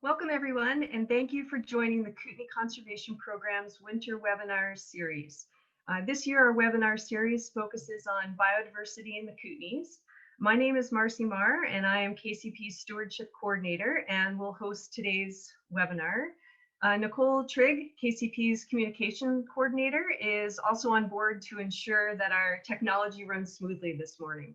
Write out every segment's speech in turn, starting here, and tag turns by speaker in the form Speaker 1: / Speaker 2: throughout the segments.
Speaker 1: Welcome everyone, and thank you for joining the Kootenay Conservation Program's Winter Webinar Series. This year our webinar series focuses on biodiversity in the Kootenays. My name is Marcy Marr and I am KCP's Stewardship Coordinator and will host today's webinar. Nicole Trigg, KCP's Communication Coordinator, is also on board to ensure that our technology runs smoothly this morning.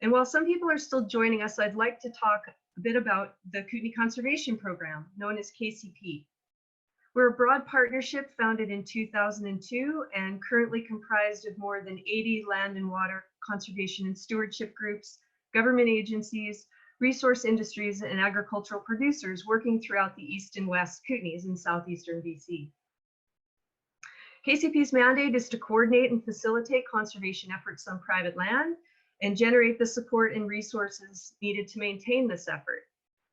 Speaker 1: And while some people are still joining us, I'd like to talk a bit about the Kootenay Conservation Program, known as KCP. We're a broad partnership founded in 2002 and currently comprised of more than 80 land and water conservation and stewardship groups, government agencies, resource industries, and agricultural producers working throughout the East and West Kootenays in southeastern BC. KCP's mandate is to coordinate and facilitate conservation efforts on private land and generate the support and resources needed to maintain this effort.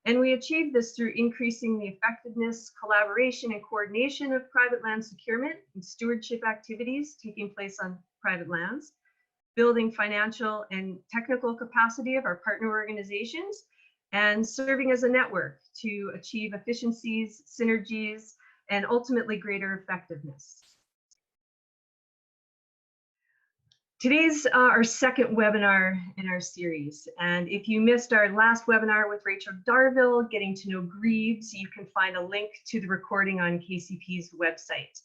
Speaker 1: And we achieve this through increasing the effectiveness, collaboration, and coordination of private land securement and stewardship activities taking place on private lands, building financial and technical capacity of our partner organizations, and serving as a network to achieve efficiencies, synergies, and ultimately greater effectiveness. Today's our second webinar in our series, and if you missed our last webinar with Rachel Darville, Getting to Know Grebes, you can find a link to the recording on KCP's website.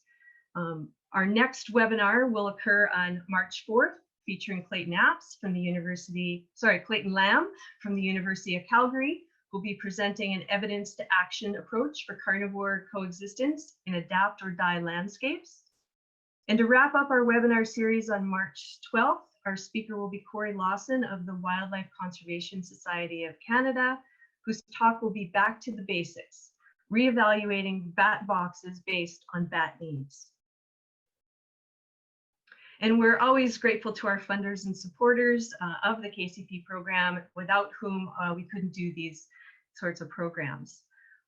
Speaker 1: Our next webinar will occur on March 4th, featuring Clayton Lamb from the University of Calgary, who'll be presenting an evidence to action approach for carnivore coexistence in adapt or die landscapes. And to wrap up our webinar series on March 12th, our speaker will be Corey Lawson of the Wildlife Conservation Society of Canada, whose talk will be Back to the Basics, reevaluating bat boxes based on bat needs. And we're always grateful to our funders and supporters of the KCP program, without whom we couldn't do these sorts of programs.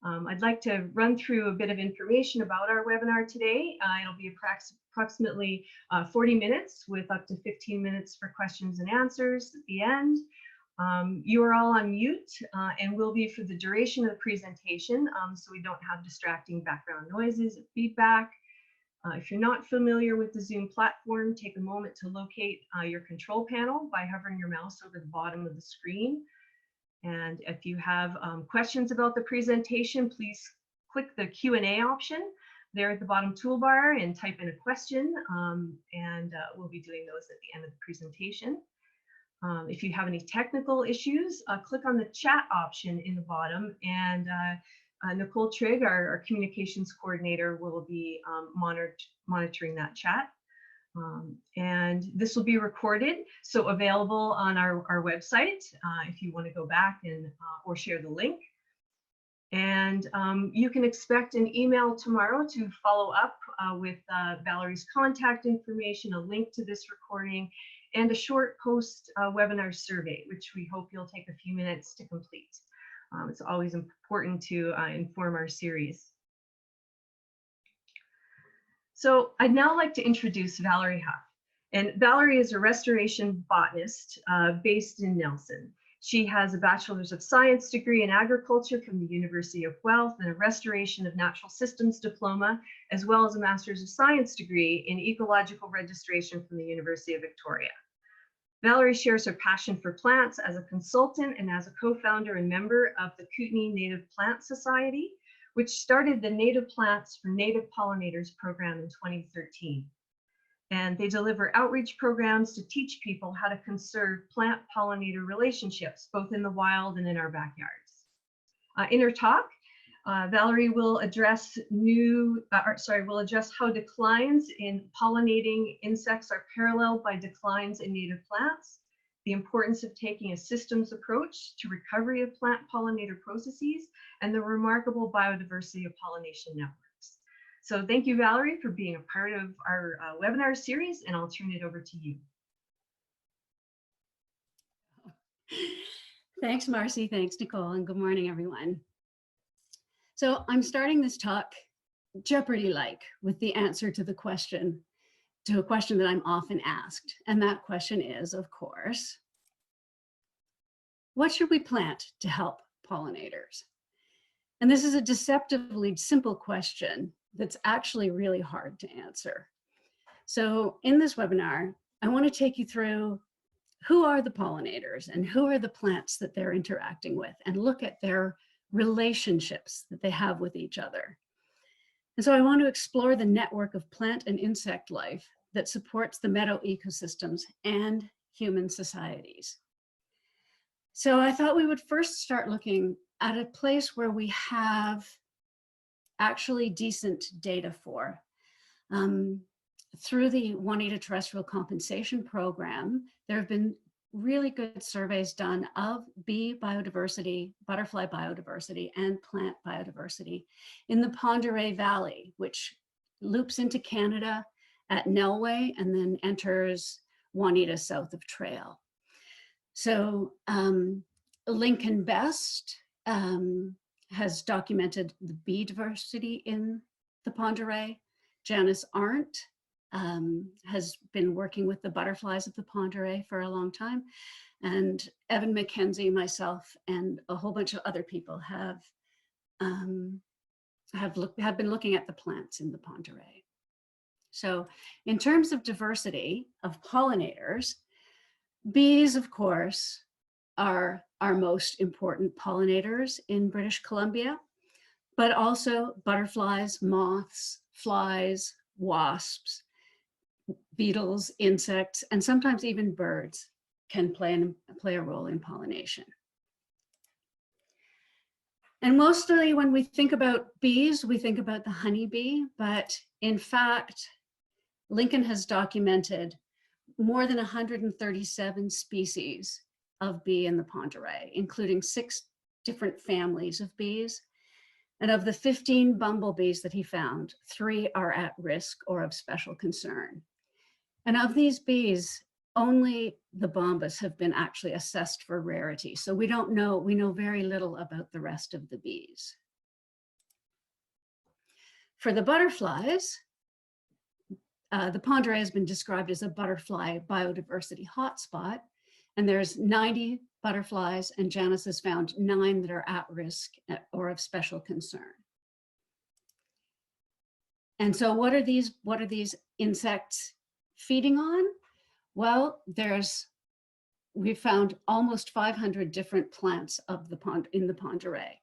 Speaker 1: I'd like to run through a bit of information about our webinar today. It'll be approximately 40 minutes with up to 15 minutes for questions and answers at the end. You are all on mute and will be for the duration of the presentation, so we don't have distracting background noises or feedback. If you're not familiar with the Zoom platform, take a moment to locate your control panel by hovering your mouse over the bottom of the screen. And if you have questions about the presentation, please click the Q&A option there at the bottom toolbar and type in a question, and we'll be doing those at the end of the presentation. If you have any technical issues, click on the chat option in the bottom, and Nicole Trigg, our communications coordinator, will be monitoring that chat. And this will be recorded, so available on our website if you want to go back and or share the link. And you can expect an email tomorrow to follow up with Valerie's contact information, a link to this recording, and a short post webinar survey, which we hope you'll take a few minutes to complete. It's always important to inform our series. So I'd now like to introduce Valerie Huff. And Valerie is a restoration botanist based in Nelson. She has a Bachelor's of Science degree in agriculture from the University of Guelph and a Restoration of Natural Systems diploma, as well as a Master's of Science degree in ecological registration from the University of Victoria. Valerie shares her passion for plants as a consultant and as a co-founder and member of the Kootenay Native Plant Society, which started the Native Plants for Native Pollinators program in 2013. And they deliver outreach programs to teach people how to conserve plant-pollinator relationships, both in the wild and in our backyards. In her talk, Valerie will address how declines in pollinating insects are paralleled by declines in native plants, the importance of taking a systems approach to recovery of plant pollinator processes, and the remarkable biodiversity of pollination networks. So thank you, Valerie, for being a part of our webinar series, and I'll turn it over to you.
Speaker 2: Thanks, Marcy. Thanks, Nicole, and good morning, everyone. So I'm starting this talk Jeopardy-like with the answer to a question that I'm often asked. And that question is, of course, what should we plant to help pollinators? And this is a deceptively simple question that's actually really hard to answer. So in this webinar, I want to take you through who are the pollinators and who are the plants that they're interacting with, and look at their relationships that they have with each other. And so I want to explore the network of plant and insect life that supports the meadow ecosystems and human societies. So I thought we would first start looking at a place where we have actually decent data for. Through the Juanita Terrestrial Compensation Program, there have been really good surveys done of bee biodiversity, butterfly biodiversity, and plant biodiversity in the Pend d'Oreille Valley, which loops into Canada at Nelway and then enters Juanita south of Trail. So Lincoln Best has documented the bee diversity in the Pend d'Oreille. Janice Arndt has been working with the butterflies of the Pend d'Oreille for a long time. And Evan McKenzie, myself, and a whole bunch of other people have been looking at the plants in the Pend d'Oreille. So in terms of diversity of pollinators, bees, of course, are our most important pollinators in British Columbia, but also butterflies, moths, flies, wasps, beetles, insects, and sometimes even birds can play a role in pollination. And mostly when we think about bees, we think about the honeybee, but in fact, Lincoln has documented more than 137 species of bee in the Pend d'Oreille, including 6 different families of bees. And of the 15 bumblebees that he found, 3 are at risk or of special concern. And of these bees, only the bombus have been actually assessed for rarity. So we know very little about the rest of the bees. For the butterflies, the Pend d'Oreille has been described as a butterfly biodiversity hotspot, and there's 90 butterflies, and Janice has found 9 that are at risk or of special concern. And so what are these insects feeding on? Well, we've found almost 500 different plants in the Pend d'Oreille.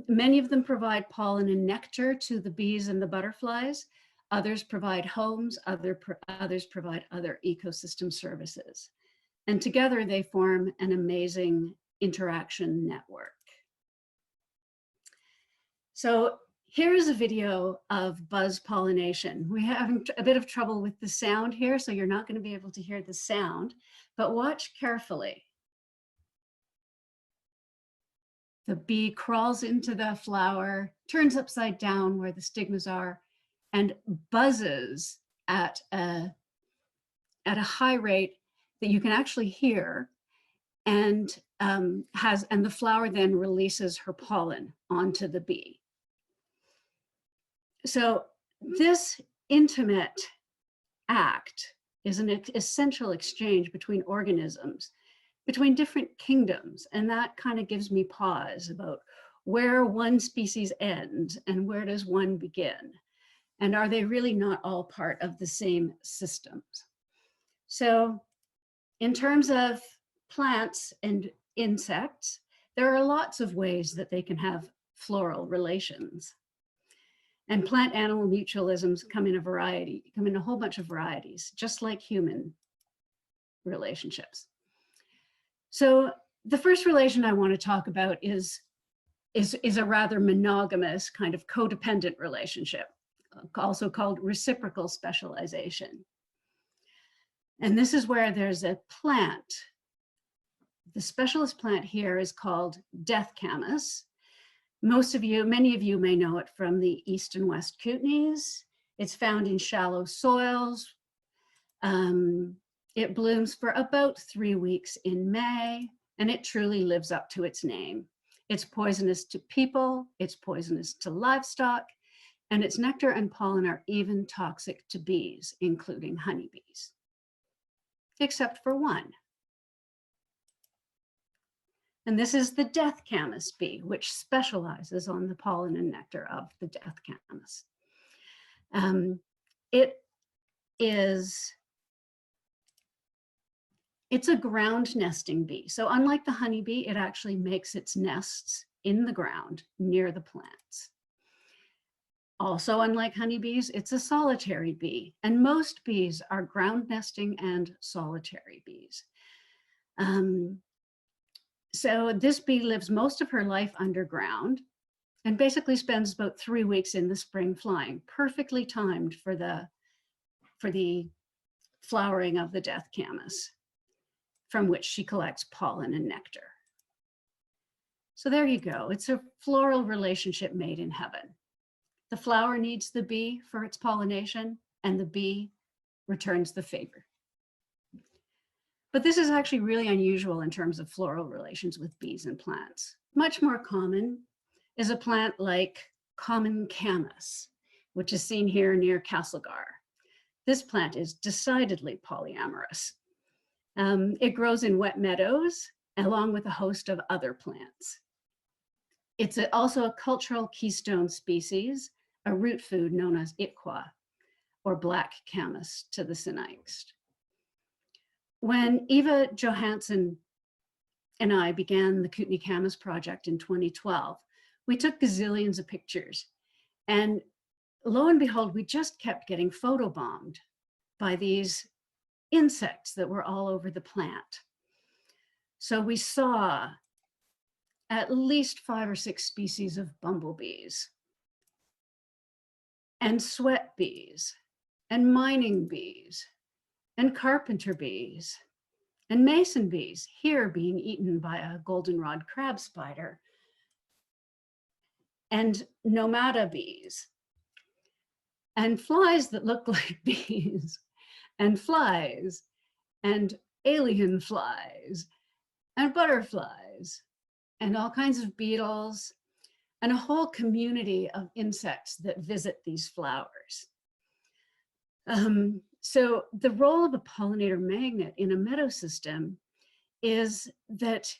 Speaker 2: Many of them provide pollen and nectar to the bees and the butterflies. Others provide homes, others provide other ecosystem services. And together they form an amazing interaction network. So here's a video of buzz pollination. We're having a bit of trouble with the sound here, so you're not going to be able to hear the sound, but watch carefully. The bee crawls into the flower, turns upside down where the stigmas are, and buzzes at a high rate that you can actually hear, and the flower then releases her pollen onto the bee. So this intimate act is an essential exchange between organisms, between different kingdoms, and that kind of gives me pause about where one species ends and where does one begin, and are they really not all part of the same systems? So in terms of plants and insects, there are lots of ways that they can have floral relations. And plant-animal mutualisms come in a whole bunch of varieties, just like human relationships. So the first relation I want to talk about is a rather monogamous kind of codependent relationship, also called reciprocal specialization. And this is where there's a plant. The specialist plant here is called death camas. Many of you may know it from the east and west Kootenays. It's found in shallow soils. It blooms for about 3 weeks in May, and it truly lives up to its name. It's poisonous to people, it's poisonous to livestock, and its nectar and pollen are even toxic to bees, including honeybees, except for one. And this is the death camas bee, which specializes on the pollen and nectar of the death camas. It's a ground nesting bee. So unlike the honeybee, it actually makes its nests in the ground near the plants. Also, unlike honeybees, it's a solitary bee, and most bees are ground nesting and solitary bees. So this bee lives most of her life underground and basically spends about 3 weeks in the spring flying, perfectly timed for the flowering of the death camas, from which she collects pollen and nectar. So there you go. It's a floral relationship made in heaven. The flower needs the bee for its pollination, and the bee returns the favor. But this is actually really unusual in terms of floral relations with bees and plants. Much more common is a plant like common camas, which is seen here near Castlegar. This plant is decidedly polyamorous. It grows in wet meadows along with a host of other plants. It's also a cultural keystone species, a root food known as iqua, or black camas to the Sinixt. When Eva Johansson and I began the Kootenay Camas project in 2012, we took gazillions of pictures, and lo and behold, we just kept getting photobombed by these insects that were all over the plant. So we saw at least 5 or 6 species of bumblebees, and sweat bees, and mining bees, and carpenter bees, and mason bees, here being eaten by a goldenrod crab spider, and nomada bees, and flies that look like bees, and flies, and alien flies, and butterflies, and all kinds of beetles, and a whole community of insects that visit these flowers. So the role of a pollinator magnet in a meadow system is that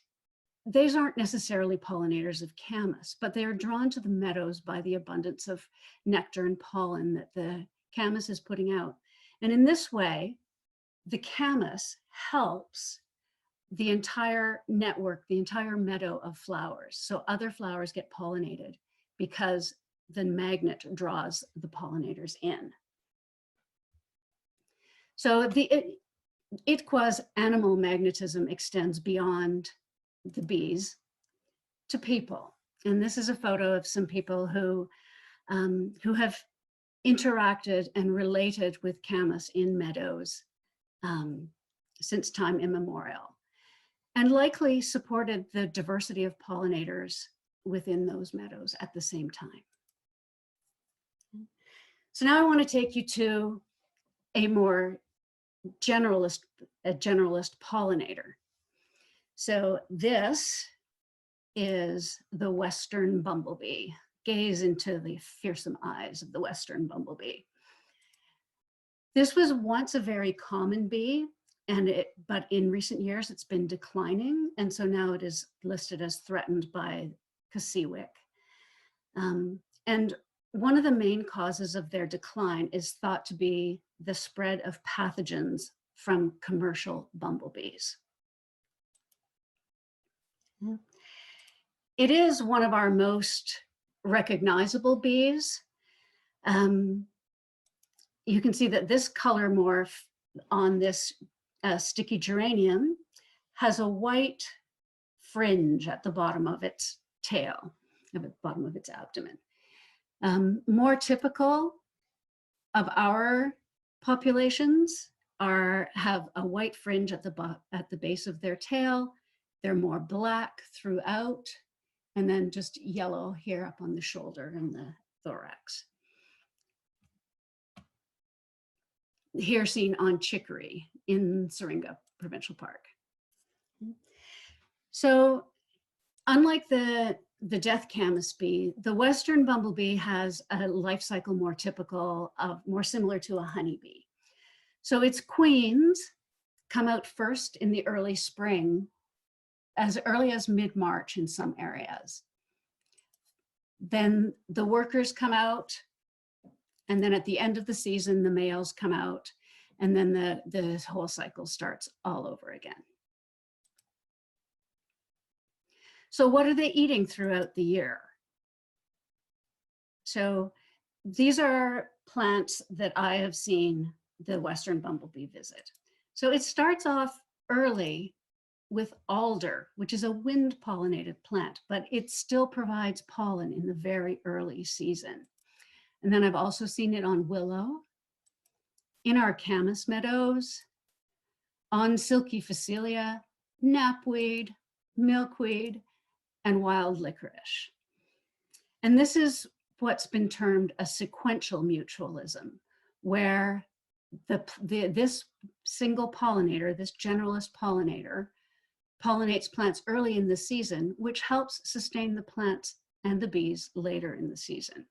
Speaker 2: these aren't necessarily pollinators of camas, but they are drawn to the meadows by the abundance of nectar and pollen that the camas is putting out. And in this way, the camas helps the entire network, the entire meadow of flowers. So other flowers get pollinated because the magnet draws the pollinators in. So the ITQUA's animal magnetism extends beyond the bees to people. And this is a photo of some people who have interacted and related with camas in meadows since time immemorial, and likely supported the diversity of pollinators within those meadows at the same time. So now I want to take you to a more generalist pollinator. So this is the Western bumblebee. Gaze into the fearsome eyes of the Western bumblebee. This was once a very common bee, but in recent years it's been declining, and so now it is listed as threatened by Syilx. And one of the main causes of their decline is thought to be the spread of pathogens from commercial bumblebees. It is one of our most recognizable bees. You can see that this color morph on this sticky geranium has a white fringe at the bottom of its tail, at the bottom of its abdomen. More typical of our populations have a white fringe at the base of their tail. They're more black throughout, and then just yellow here up on the shoulder and the thorax. Here seen on chicory in Syringa Provincial Park. So unlike the death camas bee, the Western bumblebee has a life cycle more similar to a honeybee. So its queens come out first in the early spring as early as mid-March in some areas. Then the workers come out, and then at the end of the season, the males come out, and then the whole cycle starts all over again. So what are they eating throughout the year? So these are plants that I have seen the Western bumblebee visit. So it starts off early with alder, which is a wind pollinated plant, but it still provides pollen in the very early season. And then I've also seen it on willow, in our camas meadows, on silky phacelia, knapweed, milkweed, and wild licorice. And this is what's been termed a sequential mutualism, where this single pollinator, this generalist pollinator, pollinates plants early in the season, which helps sustain the plants and the bees later in the season.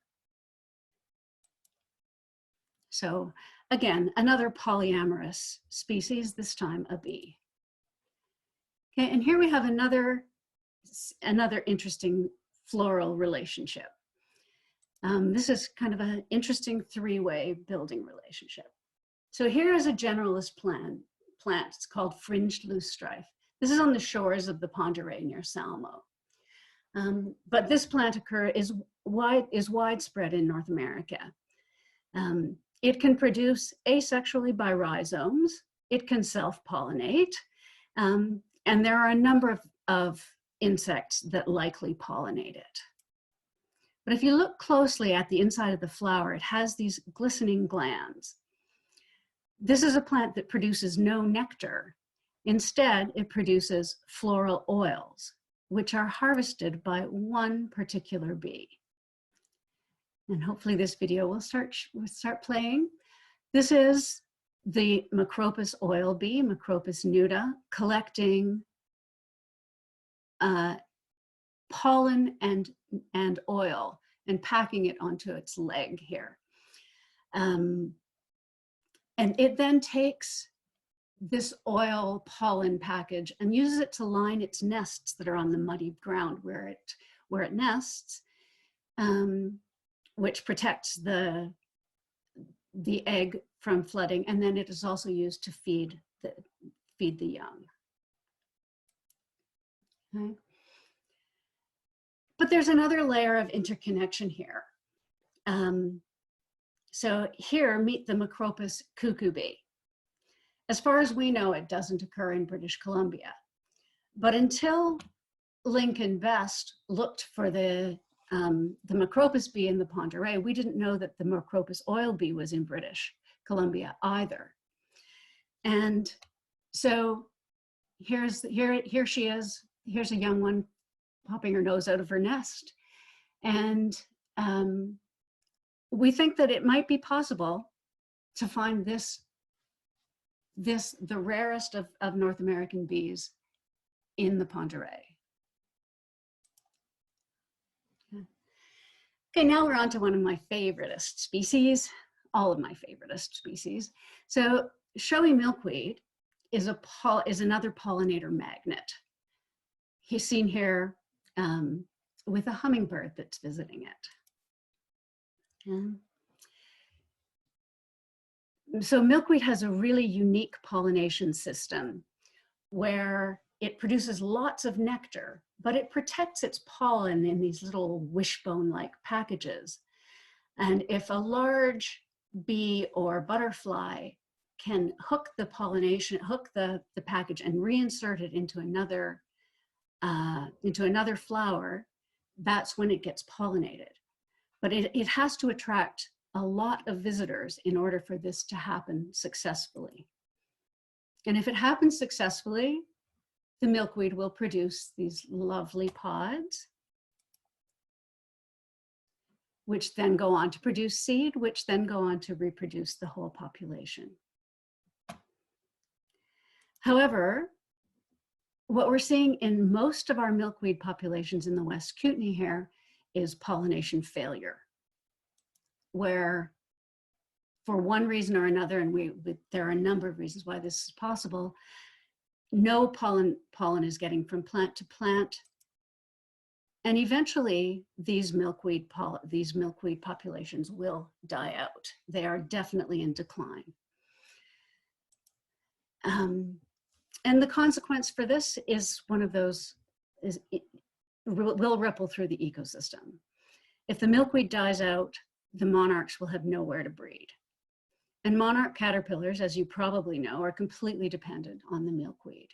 Speaker 2: So again, another polyamorous species, this time a bee. Okay, and here we have another interesting floral relationship. This is kind of an interesting three-way building relationship. So here is a generalist plant. It's called Fringed loosestrife. This is on the shores of the Pend d'Oreille near Salmo. But this plant is widespread in North America. It can produce asexually by rhizomes. It can self-pollinate. And there are a number of insects that likely pollinate it. But if you look closely at the inside of the flower, it has these glistening glands. This is a plant that produces no nectar. Instead, it produces floral oils, which are harvested by one particular bee. And hopefully this video will start playing. This is the Macropus oil bee, Macropus nuda, collecting pollen and oil and packing it onto its leg here. And it then takes this oil pollen package and uses it to line its nests that are on the muddy ground where it nests, which protects the egg from flooding. And then it is also used to feed the young. Okay. But there's another layer of interconnection here. So here, meet the Macropus cuckoo bee. As far as we know, it doesn't occur in British Columbia. But until Lincoln Best looked for the Macropus bee in the Pend d'Oreille, we didn't know that the Macropus oil bee was in British Columbia either. And so here she is. Here's a young one popping her nose out of her nest. And we think that it might be possible to find the rarest of North American bees in the Pend d'Oreille. Okay, now we're on to one of my favoriteest species, all of my favoriteest species. So showy milkweed is another pollinator magnet. He's seen here with a hummingbird that's visiting it. So milkweed has a really unique pollination system where it produces lots of nectar, but it protects its pollen in these little wishbone-like packages. And if a large bee or butterfly can hook the package and reinsert it into another flower, that's when it gets pollinated. But it has to attract a lot of visitors in order for this to happen successfully. And if it happens successfully, the milkweed will produce these lovely pods, which then go on to produce seed, which then go on to reproduce the whole population. However, what we're seeing in most of our milkweed populations in the West Kootenay here is pollination failure, where for one reason or another, and there are a number of reasons why this is possible, no pollen is getting from plant to plant. And eventually these milkweed populations will die out. They are definitely in decline. And the consequence for this is one of those, will ripple through the ecosystem. If the milkweed dies out, the monarchs will have nowhere to breed. And monarch caterpillars, as you probably know, are completely dependent on the milkweed.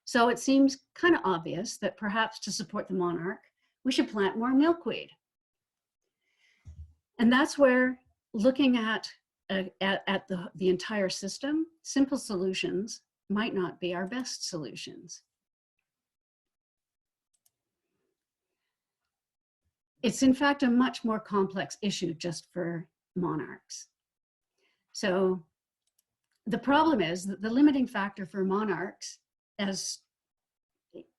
Speaker 2: So it seems kind of obvious that perhaps to support the monarch, we should plant more milkweed. And that's where looking at the entire system, simple solutions might not be our best solutions. It's in fact a much more complex issue just for monarchs. So the problem is that the limiting factor for monarchs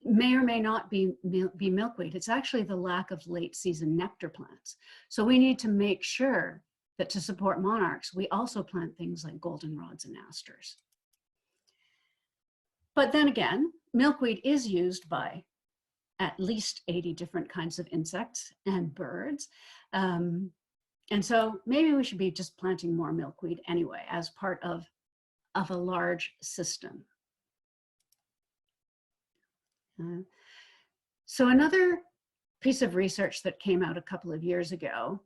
Speaker 2: may or may not be milkweed. It's actually the lack of late season nectar plants. So we need to make sure that to support monarchs, we also plant things like goldenrods and asters. But then again, milkweed is used by at least 80 different kinds of insects and birds. And so maybe we should be just planting more milkweed anyway as part of a large system. So another piece of research that came out a couple of years ago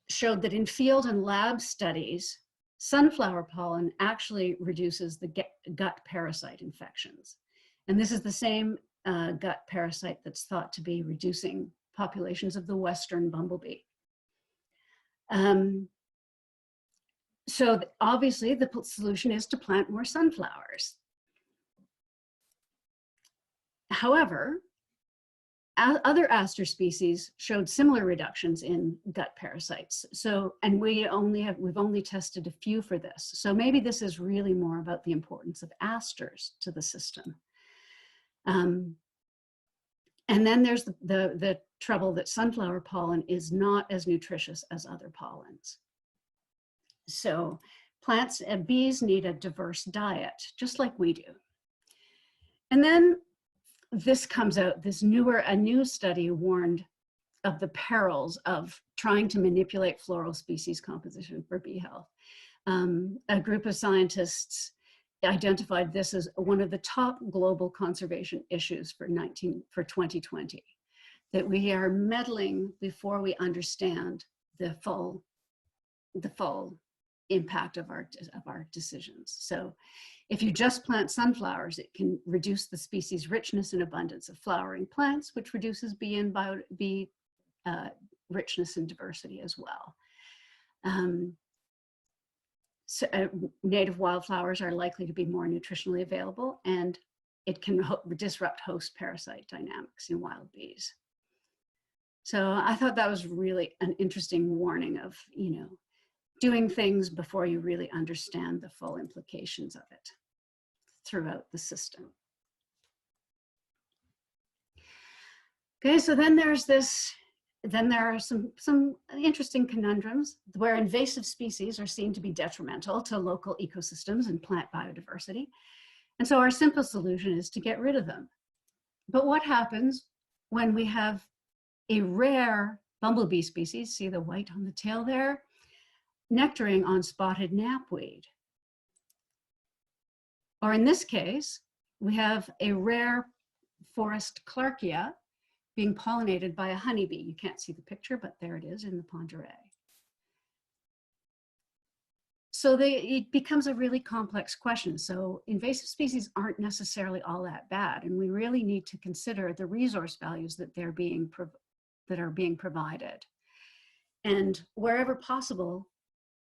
Speaker 2: showed that in field and lab studies, sunflower pollen actually reduces the gut parasite infections. And this is the same gut parasite that's thought to be reducing populations of the western bumblebee. So obviously the solution is to plant more sunflowers. However, other aster species showed similar reductions in gut parasites. So, and we've only tested a few for this. So maybe this is really more about the importance of asters to the system. And then there's the trouble that sunflower pollen is not as nutritious as other pollens. So plants and bees need a diverse diet, just like we do. And then this comes out, a new study warned of the perils of trying to manipulate floral species composition for bee health. A group of scientists identified this as one of the top global conservation issues for 2020, that we are meddling before we understand the full impact of our decisions. So if you just plant sunflowers, it can reduce the species richness and abundance of flowering plants, which reduces bee richness and diversity as well. Native wildflowers are likely to be more nutritionally available, and it can disrupt host parasite dynamics in wild bees. So I thought that was really an interesting warning of, doing things before you really understand the full implications of it throughout the system. Okay, so then there are some interesting conundrums where invasive species are seen to be detrimental to local ecosystems and plant biodiversity. And so our simple solution is to get rid of them. But what happens when we have a rare bumblebee species, see the white on the tail there, nectaring on spotted knapweed? Or in this case, we have a rare forest clarkia being pollinated by a honeybee. You can't see the picture, but there it is in the Ponderay. So it becomes a really complex question. So invasive species aren't necessarily all that bad, and we really need to consider the resource values that are being provided. And wherever possible,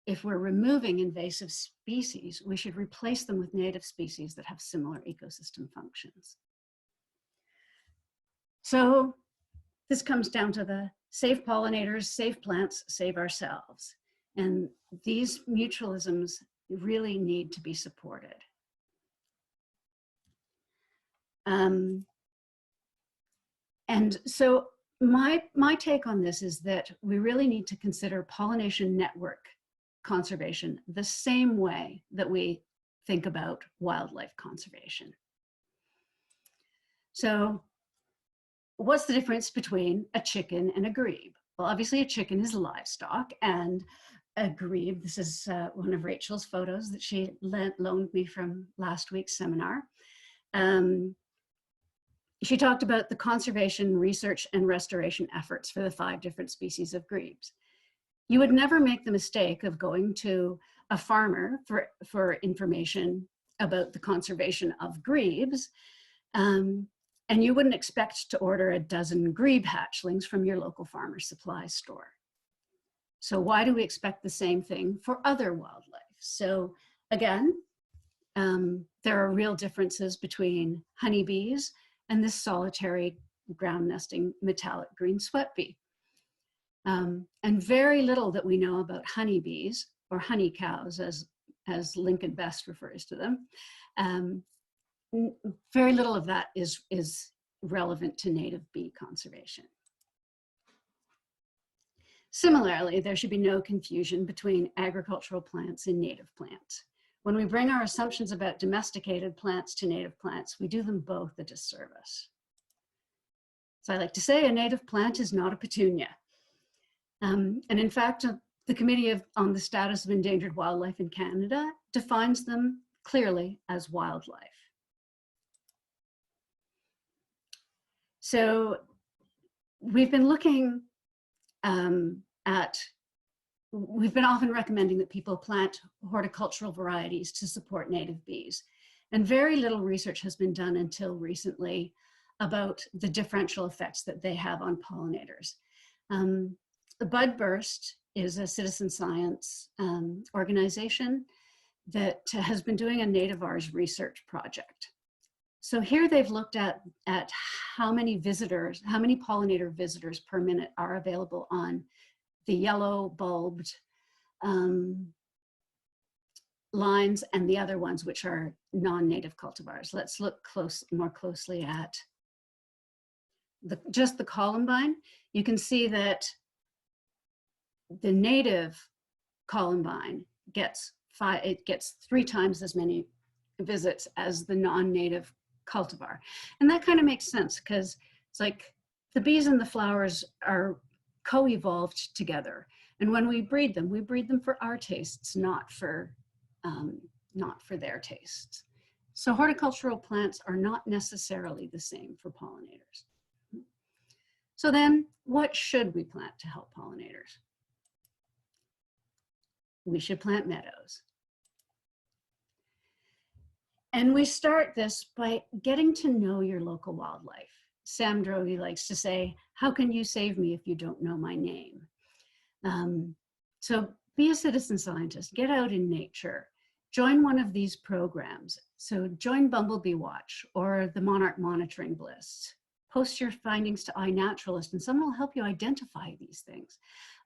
Speaker 2: if we're removing invasive species, we should replace them with native species that have similar ecosystem functions. So this comes down to the save pollinators, save plants, save ourselves. And these mutualisms really need to be supported. And so my take on this is that we really need to consider pollination network conservation the same way that we think about wildlife conservation. So what's the difference between a chicken and a grebe? Well, obviously a chicken is livestock, and a grebe, this is one of Rachel's photos that she loaned me from last week's seminar. She talked about the conservation, research, and restoration efforts for the 5 different species of grebes. You would never make the mistake of going to a farmer for information about the conservation of grebes, and you wouldn't expect to order a dozen grebe hatchlings from your local farmer supply store. So why do we expect the same thing for other wildlife? So again, there are real differences between honeybees and this solitary ground nesting metallic green sweat bee. And very little that we know about honeybees, or honey cows as Lincoln Best refers to them, very little of that is relevant to native bee conservation. Similarly, there should be no confusion between agricultural plants and native plants. When we bring our assumptions about domesticated plants to native plants, we do them both a disservice. So I like to say a native plant is not a petunia. And in fact, the Committee on the Status of Endangered Wildlife in Canada defines them clearly as wildlife. So we've been looking we've been often recommending that people plant horticultural varieties to support native bees. And very little research has been done until recently about the differential effects that they have on pollinators. The Budburst is a citizen science organization that has been doing a nativars research project. So here they've looked at how many visitors, how many pollinator visitors per minute are available on the yellow bulbed lines and the other ones, which are non-native cultivars. Let's look more closely at just the columbine. You can see that the native columbine gets 3 times as many visits as the non-native cultivar. And that kind of makes sense, because it's like the bees and the flowers are co-evolved together. And when we breed them for our tastes, not for their tastes. So horticultural plants are not necessarily the same for pollinators. So then what should we plant to help pollinators? We should plant meadows. And we start this by getting to know your local wildlife. Sam Drogi likes to say, how can you save me if you don't know my name? So be a citizen scientist, get out in nature, join one of these programs. So join Bumblebee Watch or the Monarch Monitoring List. Post your findings to iNaturalist and someone will help you identify these things.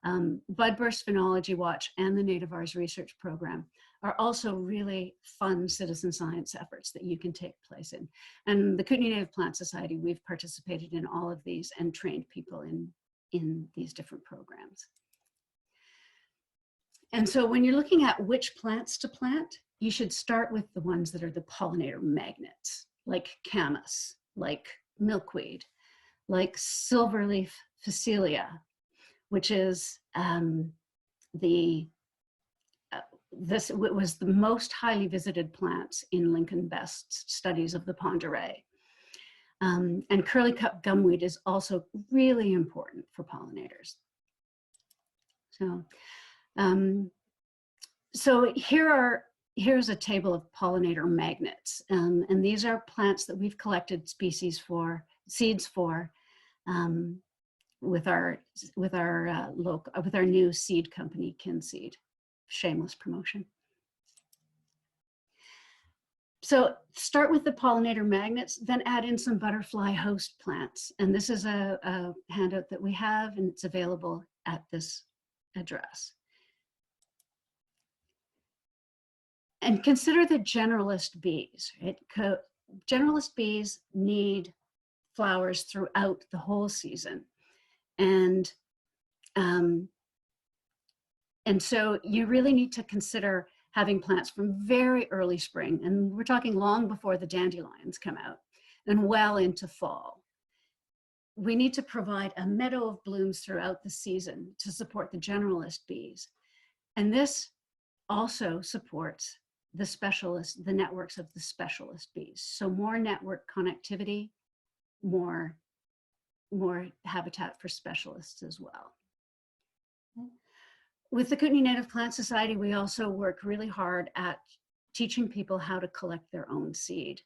Speaker 2: Budburst Phenology Watch and the Nativars Research Program are also really fun citizen science efforts that you can take place in. And the Kootenay Native Plant Society, we've participated in all of these and trained people in these different programs. And so when you're looking at which plants to plant, you should start with the ones that are the pollinator magnets, like camas, like milkweed, like silverleaf phacelia, which is this was the most highly visited plants in Lincoln Best's studies of the Ponderay. And curly cup gumweed is also really important for pollinators. So here's a table of pollinator magnets, and these are plants that we've collected seeds for with our new seed company, Kinseed. Shameless promotion. So start with the pollinator magnets, then add in some butterfly host plants. And this is a handout that we have, and it's available at this address. And consider the generalist bees. Right? Generalist bees need flowers throughout the whole season. And so you really need to consider having plants from very early spring, and we're talking long before the dandelions come out, and well into fall. We need to provide a meadow of blooms throughout the season to support the generalist bees. And this also supports the networks of the specialist bees. So more network connectivity, more habitat for specialists as well. With the Kootenay Native Plant Society, we also work really hard at teaching people how to collect their own seed.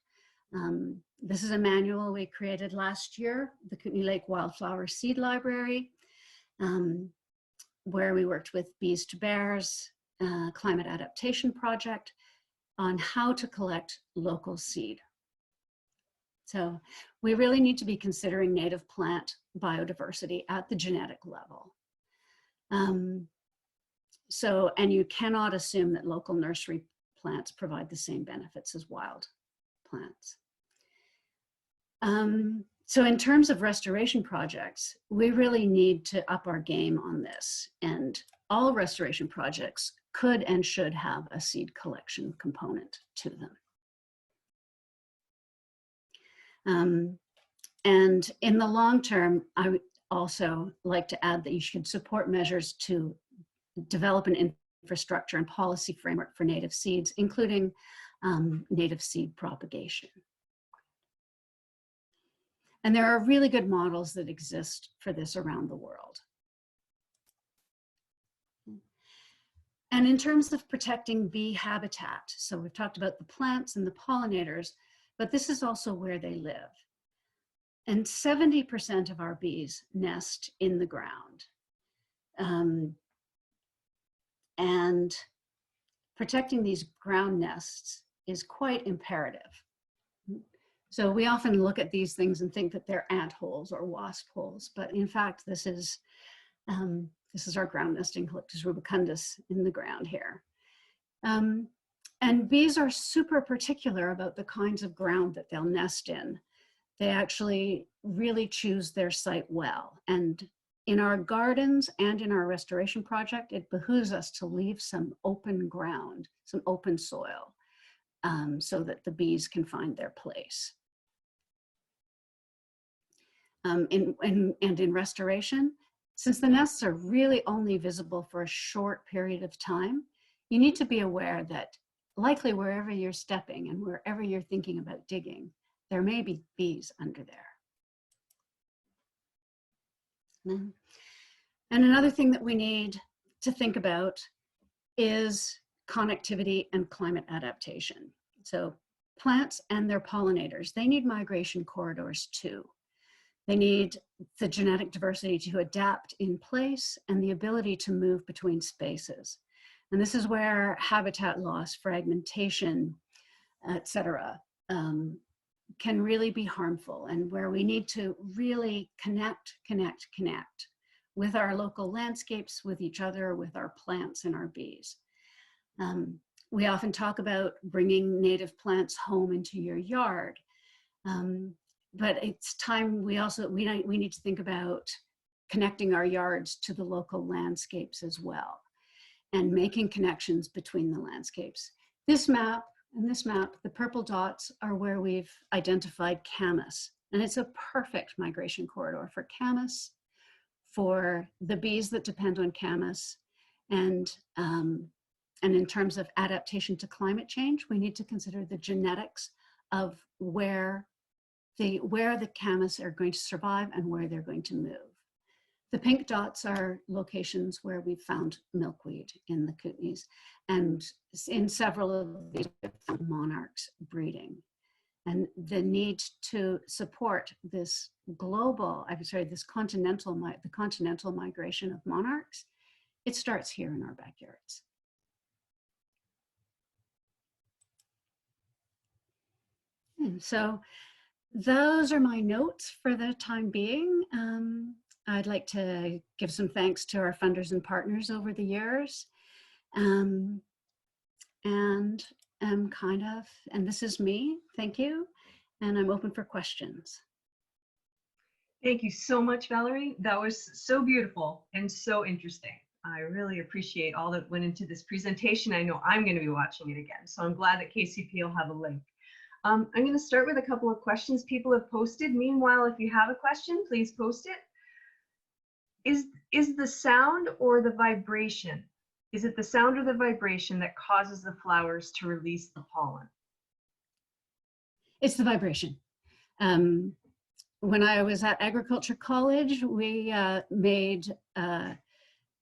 Speaker 2: This is a manual we created last year, the Kootenay Lake Wildflower Seed Library, where we worked with Bees to Bears, Climate Adaptation Project, on how to collect local seed. So we really need to be considering native plant biodiversity at the genetic level. And you cannot assume that local nursery plants provide the same benefits as wild plants. So in terms of restoration projects, we really need to up our game on this, and all restoration projects could and should have a seed collection component to them. And in the long term, I would also like to add that you should support measures to develop an infrastructure and policy framework for native seeds, including native seed propagation. And there are really good models that exist for this around the world. And in terms of protecting bee habitat, so we've talked about the plants and the pollinators, but this is also where they live. And 70% of our bees nest in the ground. And protecting these ground nests is quite imperative. So we often look at these things and think that they're ant holes or wasp holes, but in fact, this is our ground nesting Halictus rubicundus in the ground here. And bees are super particular about the kinds of ground that they'll nest in. They actually really choose their site well. And in our gardens and in our restoration project, it behooves us to leave some open ground, some open soil, so that the bees can find their place. And in restoration, since the nests are really only visible for a short period of time, you need to be aware that likely wherever you're stepping and wherever you're thinking about digging, there may be bees under there. And another thing that we need to think about is connectivity and climate adaptation. So plants and their pollinators, they need migration corridors too. They need the genetic diversity to adapt in place and the ability to move between spaces. And this is where habitat loss, fragmentation, et cetera, can really be harmful, and where we need to really connect with our local landscapes, with each other, with our plants and our bees. We often talk about bringing native plants home into your yard, but it's time we need to think about connecting our yards to the local landscapes as well, and making connections between the landscapes. This map, the purple dots are where we've identified camas, and it's a perfect migration corridor for camas, for the bees that depend on camas, and in terms of adaptation to climate change, we need to consider the genetics of where the camas are going to survive and where they're going to move. The pink dots are locations where we've found milkweed in the Kootenays, and in several of these we've found monarchs breeding. And the need to support this the continental migration of monarchs, it starts here in our backyards. And so those are my notes for the time being. I'd like to give some thanks to our funders and partners over the years. And this is me, thank you. And I'm open for questions.
Speaker 1: Thank you so much, Valerie. That was so beautiful and so interesting. I really appreciate all that went into this presentation. I know I'm going to be watching it again, so I'm glad that KCP will have a link. I'm going to start with a couple of questions people have posted. Meanwhile, if you have a question, please post it. Is the sound or the vibration? Is it the sound or the vibration that causes the flowers to release the pollen?
Speaker 2: It's the vibration. When I was at agriculture college, we made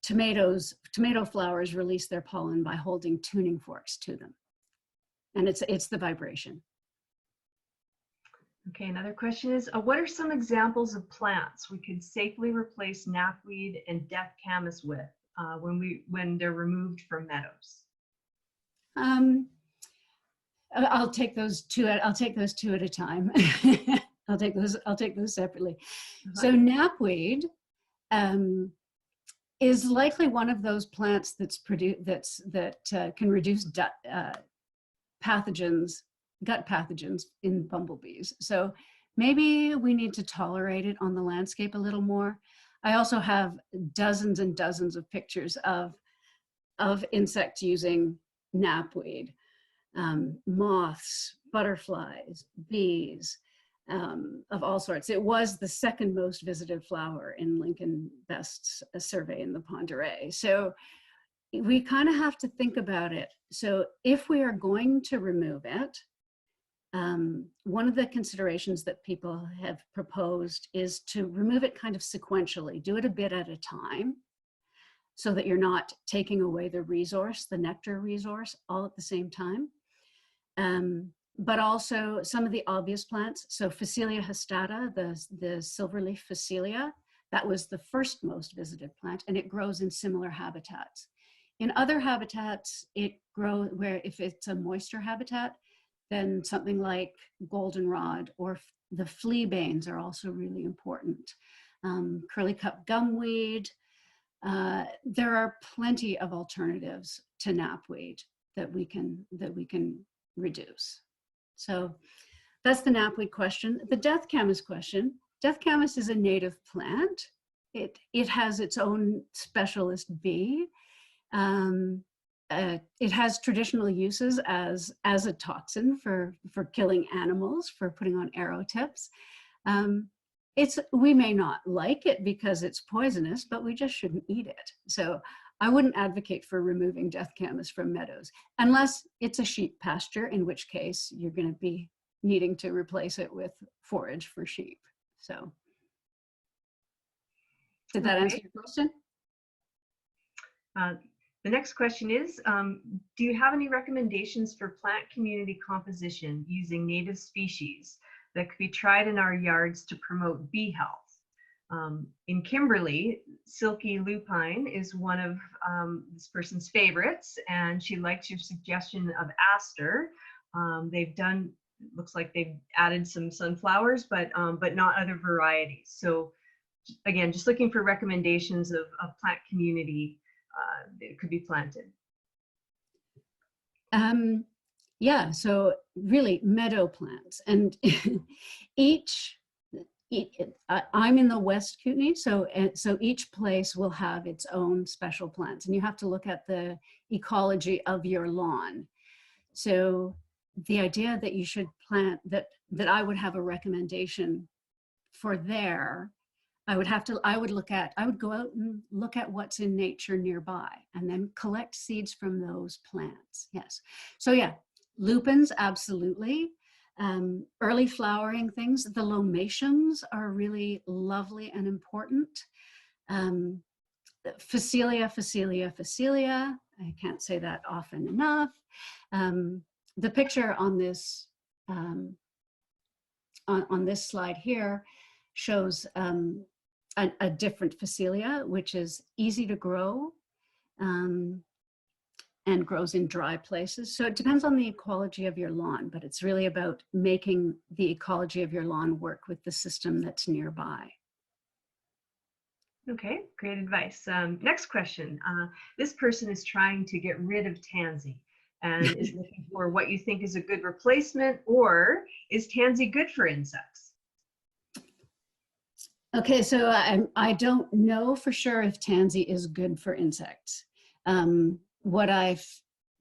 Speaker 2: tomato flowers release their pollen by holding tuning forks to them. And it's the vibration.
Speaker 1: Okay, another question is, what are some examples of plants we could safely replace knapweed and death camas with when they're removed from meadows?
Speaker 2: I'll take those two at a time. I'll take those separately. So knapweed is likely one of those plants that can reduce gut pathogens in bumblebees. So maybe we need to tolerate it on the landscape a little more. I also have dozens and dozens of pictures of insects using knapweed, moths, butterflies, bees, of all sorts. It was the second most visited flower in Lincoln Best's survey in the Pend Oreille. So we kind of have to think about it. So if we are going to remove it, one of the considerations that people have proposed is to remove it kind of sequentially, do it a bit at a time, so that you're not taking away the resource, the nectar resource, all at the same time. But also some of the obvious plants. So Phacelia hastata, the silverleaf Phacelia, that was the first most visited plant, and it grows in similar habitats. In other habitats, it grows where if it's a moisture habitat, then something like goldenrod or the fleabanes are also really important. Curly cup gumweed. There are plenty of alternatives to knapweed that we can reduce. So that's the knapweed question. The death camas question. Death camas is a native plant. It has its own specialist bee. It has traditional uses as a toxin for killing animals, for putting on arrow tips. We may not like it because it's poisonous, but we just shouldn't eat it. So I wouldn't advocate for removing death camas from meadows, unless it's a sheep pasture, in which case you're going to be needing to replace it with forage for sheep. So did that answer your question?
Speaker 1: The next question is, do you have any recommendations for plant community composition using native species that could be tried in our yards to promote bee health? In Kimberly, silky lupine is one of this person's favorites, and she likes your suggestion of aster. Looks like they've added some sunflowers, but not other varieties. So again, just looking for recommendations of plant community that could be planted.
Speaker 2: Yeah, so really meadow plants, and I'm in the West Kootenay, so each place will have its own special plants, and you have to look at the ecology of your lawn. So the idea that you should plant, that I would have a recommendation for there, I would go out and look at what's in nature nearby and then collect seeds from those plants. Yes. So yeah, lupins, absolutely. Early flowering things, the lomatiums are really lovely and important. Phacelia, I can't say that often enough. The picture on this on this slide here shows a different Phacelia, which is easy to grow and grows in dry places. So it depends on the ecology of your lawn, but it's really about making the ecology of your lawn work with the system that's nearby.
Speaker 1: Okay, great advice. Next question. This person is trying to get rid of tansy and is looking for what you think is a good replacement, or is tansy good for insects?
Speaker 2: Okay, so I don't know for sure if tansy is good for insects. What I've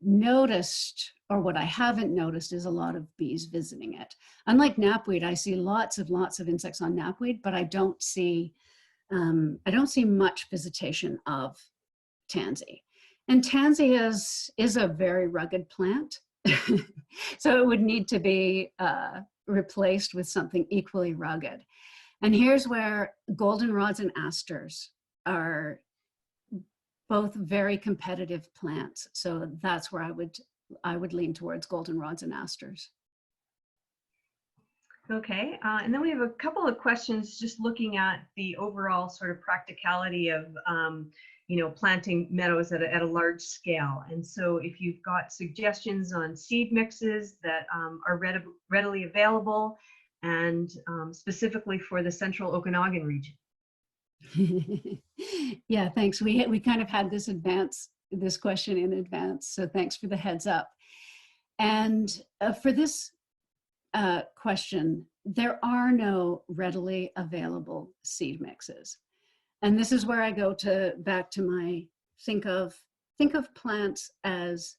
Speaker 2: noticed, or what I haven't noticed, is a lot of bees visiting it. Unlike knapweed, I see lots of insects on knapweed, but I don't see much visitation of tansy. And tansy is a very rugged plant, so it would need to be replaced with something equally rugged. And here's where goldenrods and asters are both very competitive plants. So that's where I would lean towards goldenrods and asters.
Speaker 1: Okay, and then we have a couple of questions just looking at the overall sort of practicality of planting meadows at a large scale. And so if you've got suggestions on seed mixes that are readily available, and specifically for the central Okanagan region.
Speaker 2: Yeah, thanks. We kind of had this question in advance, so thanks for the heads up. And for this question, there are no readily available seed mixes. And this is where I go back to my think of plants as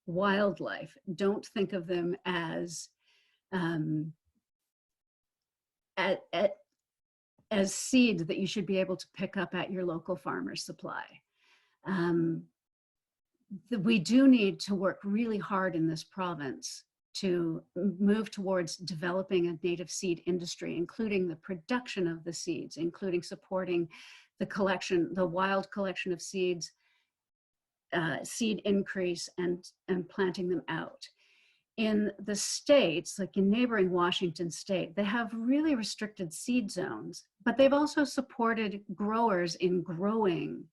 Speaker 2: wildlife. Don't think of them as seeds that you should be able to pick up at your local farmer's supply. We do need to work really hard in this province to move towards developing a native seed industry, including the production of the seeds, including supporting the wild collection of seeds, seed increase, and planting them out. In the states, like in neighboring Washington state, they have really restricted seed zones, but they've also supported growers in growing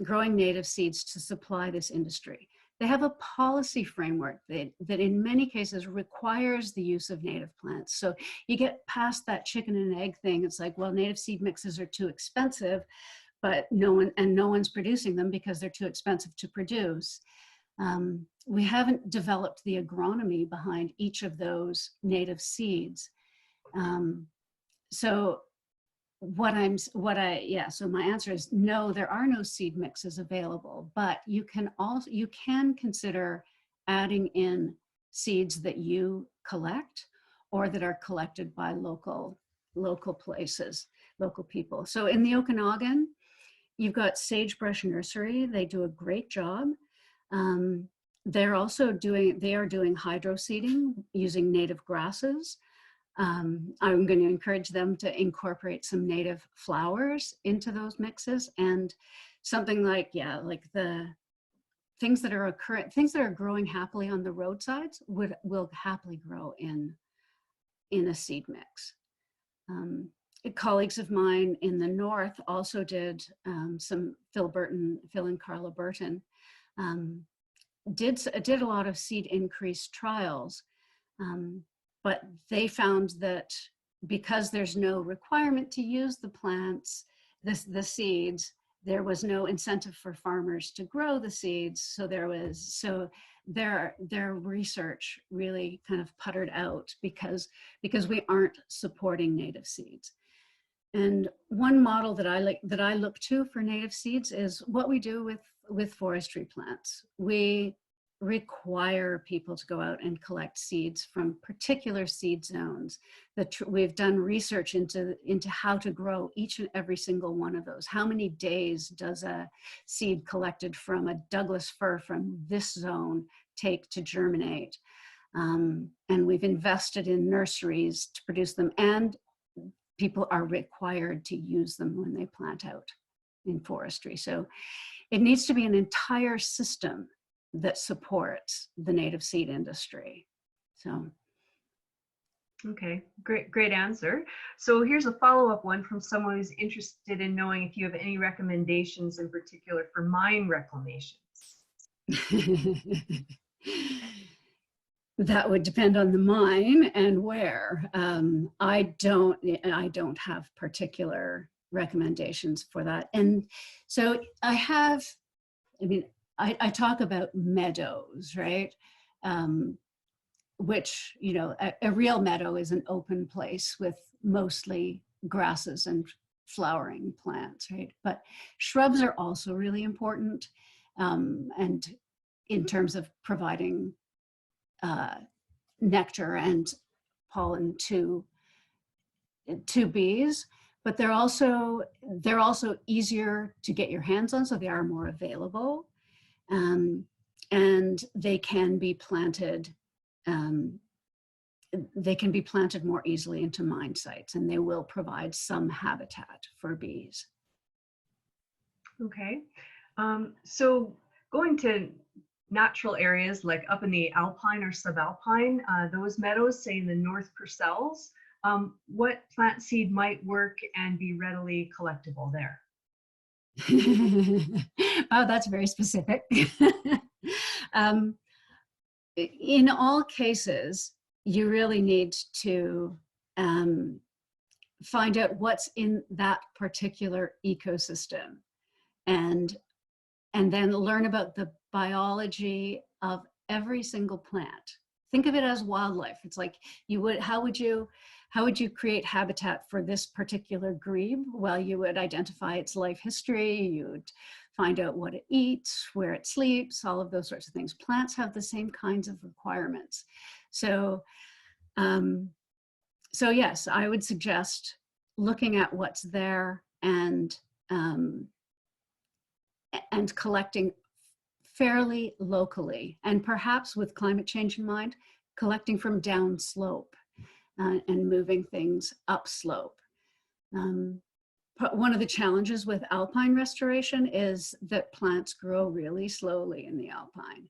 Speaker 2: native seeds to supply this industry. They have a policy framework that in many cases requires the use of native plants. So you get past that chicken and egg thing. It's like, well, native seed mixes are too expensive, but no one's producing them because they're too expensive to produce. We haven't developed the agronomy behind each of those native seeds. So my answer is no, there are no seed mixes available, but you can consider adding in seeds that you collect or that are collected by local places, local people. So in the Okanagan, you've got Sagebrush Nursery. They do a great job. They are doing hydro seeding using native grasses. I'm going to encourage them to incorporate some native flowers into those mixes, and something like the things that are growing happily on the roadsides will happily grow in a seed mix. Colleagues of mine in the north also did Phil and Carla Burton did a lot of seed increase trials. But they found that because there's no requirement to use the plants, the seeds, there was no incentive for farmers to grow the seeds. So their research really kind of puttered out because we aren't supporting native seeds. And one model that I look to for native seeds is what we do with forestry plants. We require people to go out and collect seeds from particular seed zones. We've done research into how to grow each and every single one of those. How many days does a seed collected from a Douglas fir from this zone take to germinate? And we've invested in nurseries to produce them, and people are required to use them when they plant out in forestry. So it needs to be an entire system that supports the native seed industry. So.
Speaker 1: Okay, great answer. So here's a follow-up one from someone who's interested in knowing if you have any recommendations in particular for mine reclamations.
Speaker 2: That would depend on the mine and where. I don't have particular recommendations for that. And so I talk about meadows, right? Which, a real meadow is an open place with mostly grasses and flowering plants, right? But shrubs are also really important, and in terms of providing nectar and pollen to bees, but they're also easier to get your hands on, so they are more available, and they can be planted. They can be planted more easily into mine sites, and they will provide some habitat for bees.
Speaker 1: Okay, so going to natural areas like up in the alpine or subalpine, those meadows, say in the North Purcells, what plant seed might work and be readily collectible there?
Speaker 2: Oh, that's very specific. In all cases, you really need to find out what's in that particular ecosystem, and then learn about the biology of every single plant. Think of it as wildlife. It's like how would you create habitat for this particular grebe? Well, you would identify its life history, you would find out what it eats, where it sleeps, all of those sorts of things. Plants have the same kinds of requirements. So yes, I would suggest looking at what's there and collecting fairly locally, and perhaps with climate change in mind, collecting from downslope and moving things upslope. But one of the challenges with alpine restoration is that plants grow really slowly in the alpine.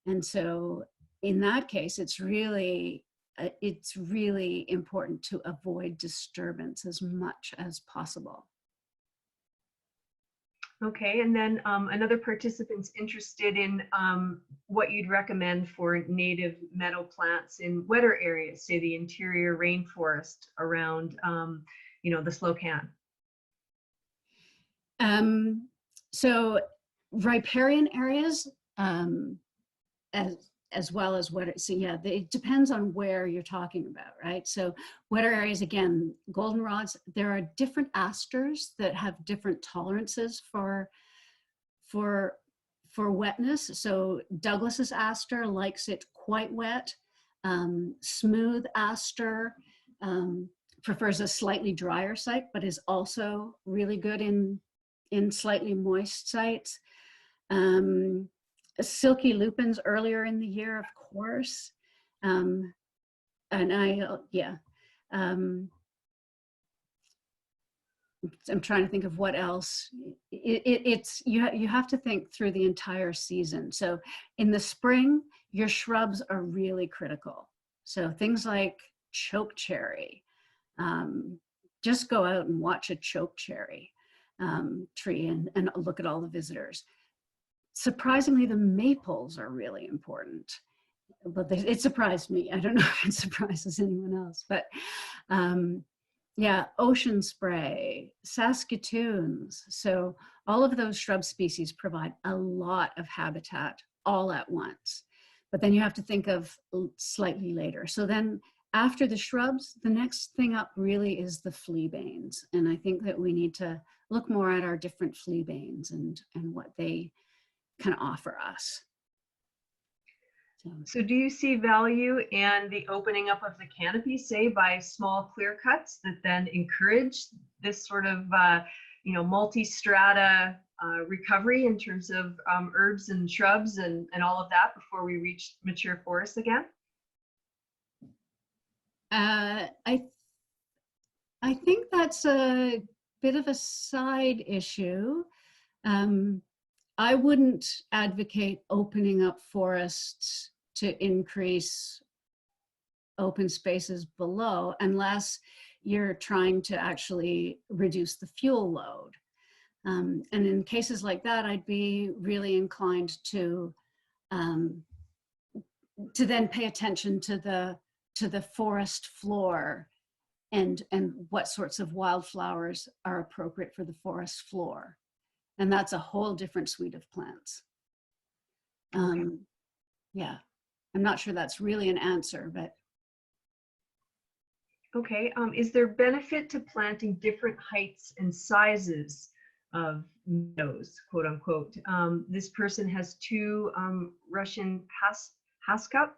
Speaker 2: And so in that case, it's really important to avoid disturbance as much as possible.
Speaker 1: Okay, and then another participant's interested in what you'd recommend for native meadow plants in wetter areas, say the interior rainforest around, the Slocan.
Speaker 2: So riparian areas, as well as wetter, so yeah, it depends on where you're talking about, right? So wetter areas, again, goldenrods, there are different asters that have different tolerances for wetness. So Douglas's aster likes it quite wet. Smooth aster prefers a slightly drier site, but is also really good in slightly moist sites. Silky lupins earlier in the year, of course. I'm trying to think of what else. You have to think through the entire season. So in the spring, your shrubs are really critical. So things like chokecherry. Just go out and watch a chokecherry tree and look at all the visitors. Surprisingly, the maples are really important, but it surprised me. I don't know if it surprises anyone else, but yeah, ocean spray, Saskatoons. So all of those shrub species provide a lot of habitat all at once, but then you have to think of slightly later. So then after the shrubs, the next thing up really is the fleabanes. And I think that we need to look more at our different fleabanes and what they can offer us.
Speaker 1: So do you see value in the opening up of the canopy, say by small clear cuts that then encourage this sort of multi-strata recovery in terms of herbs and shrubs and all of that before we reach mature forests again?
Speaker 2: I think that's a bit of a side issue. I wouldn't advocate opening up forests to increase open spaces below unless you're trying to actually reduce the fuel load. And in cases like that, I'd be really inclined to then pay attention to the forest floor and what sorts of wildflowers are appropriate for the forest floor. And that's a whole different suite of plants. Yeah, I'm not sure that's really an answer, but.
Speaker 1: Okay, is there benefit to planting different heights and sizes of meadows, quote unquote? This person has two Russian haskap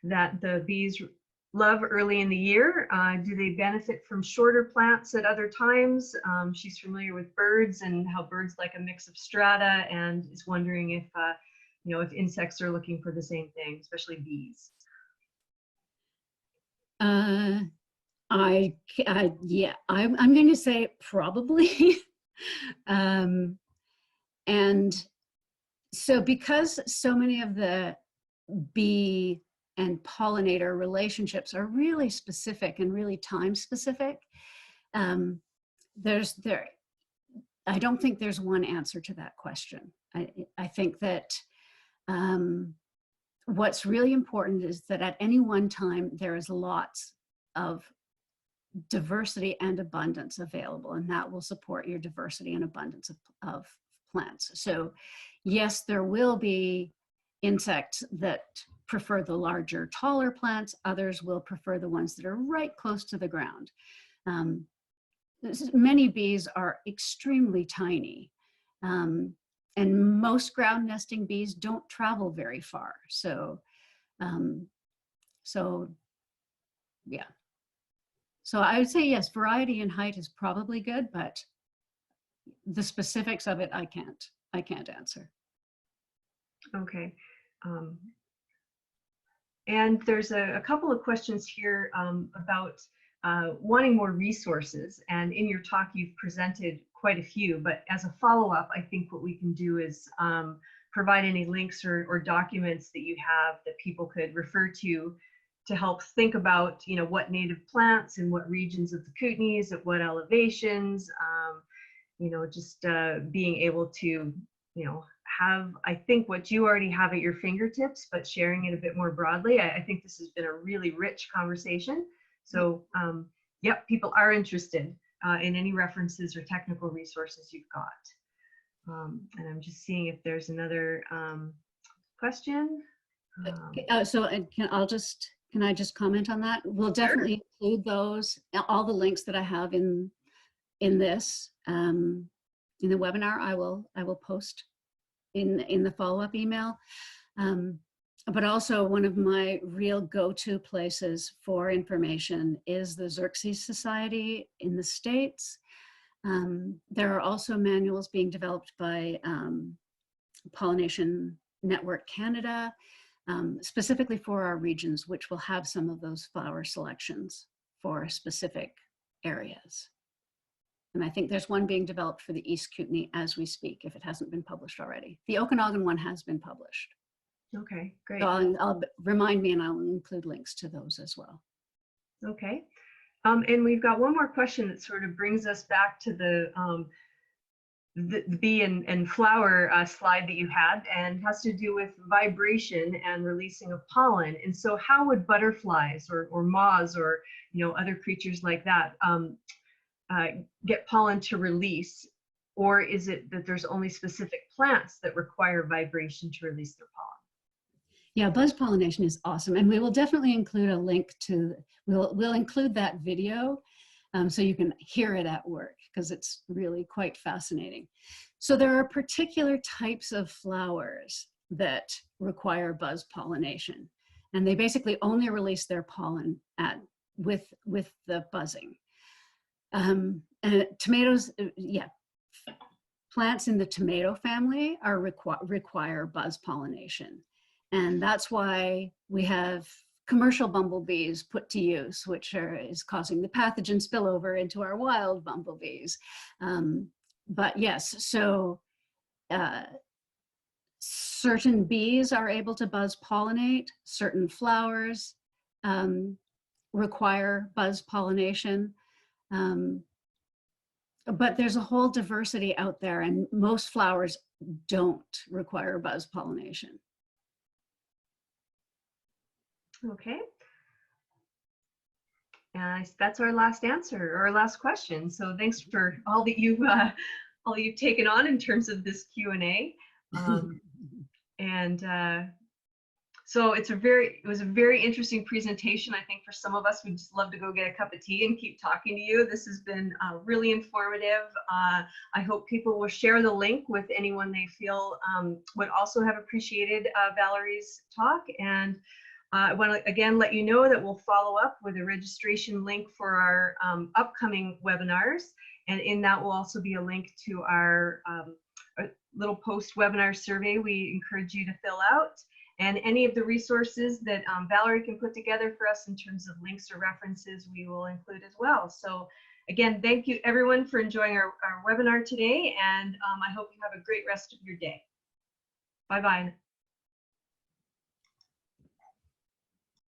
Speaker 1: that the bees love early in the year. Do they benefit from shorter plants at other times? She's familiar with birds and how birds like a mix of strata, and is wondering if, if insects are looking for the same thing, especially bees.
Speaker 2: Yeah, I'm going to say probably. And so because so many of the bee and pollinator relationships are really specific and really time specific, I don't think there's one answer to that question. I think that what's really important is that at any one time, there is lots of diversity and abundance available, and that will support your diversity and abundance of plants. So yes, there will be insects that prefer the larger, taller plants. Others will prefer the ones that are right close to the ground. Many bees are extremely tiny, and most ground nesting bees don't travel very far. So yeah. So I would say yes, variety in height is probably good, but the specifics of it, I can't answer.
Speaker 1: Okay. And there's a couple of questions here about wanting more resources. And in your talk, you've presented quite a few, but as a follow-up, I think what we can do is provide any links or documents that you have that people could refer to help think about, what native plants and what regions of the Kootenays, at what elevations, just being able to, have, I think, what you already have at your fingertips, but sharing it a bit more broadly. I think this has been a really rich conversation. So, yep, people are interested in any references or technical resources you've got. And I'm just seeing if there's another question.
Speaker 2: Can I just comment on that? We'll definitely include those, all the links that I have in this, in the webinar. I will post in the follow-up email. But also one of my real go-to places for information is the Xerces Society in the States. There are also manuals being developed by Pollination Network Canada, specifically for our regions, which will have some of those flower selections for specific areas. And I think there's one being developed for the East Kootenay as we speak, if it hasn't been published already. The Okanagan one has been published.
Speaker 1: Okay, great.
Speaker 2: So I'll remind me, and I'll include links to those as well.
Speaker 1: Okay. And we've got one more question that sort of brings us back to the bee and flower slide that you had, and has to do with vibration and releasing of pollen. And so how would butterflies or moths or other creatures like that get pollen to release? Or is it that there's only specific plants that require vibration to release their pollen?
Speaker 2: Yeah, buzz pollination is awesome, and we will definitely include a link to, we'll include that video so you can hear it at work, because it's really quite fascinating. So there are particular types of flowers that require buzz pollination, and they basically only release their pollen with the buzzing. And tomatoes, yeah, plants in the tomato family require buzz pollination. And that's why we have commercial bumblebees put to use, which is causing the pathogen spillover into our wild bumblebees. But yes, so certain bees are able to buzz pollinate, certain flowers require buzz pollination. But there's a whole diversity out there, and most flowers don't require buzz pollination.
Speaker 1: Okay. That's our last answer, or our last question. So thanks for all that you've taken on in terms of this Q&A. And So it was a very interesting presentation. I think for some of us, we'd just love to go get a cup of tea and keep talking to you. This has been really informative. I hope people will share the link with anyone they feel would also have appreciated Valerie's talk. And I want to again let you know that we'll follow up with a registration link for our upcoming webinars. And in that will also be a link to our little post-webinar survey we encourage you to fill out. And any of the resources that Valerie can put together for us in terms of links or references, we will include as well. So again, thank you everyone for enjoying our webinar today. And I hope you have a great rest of your day. Bye-bye.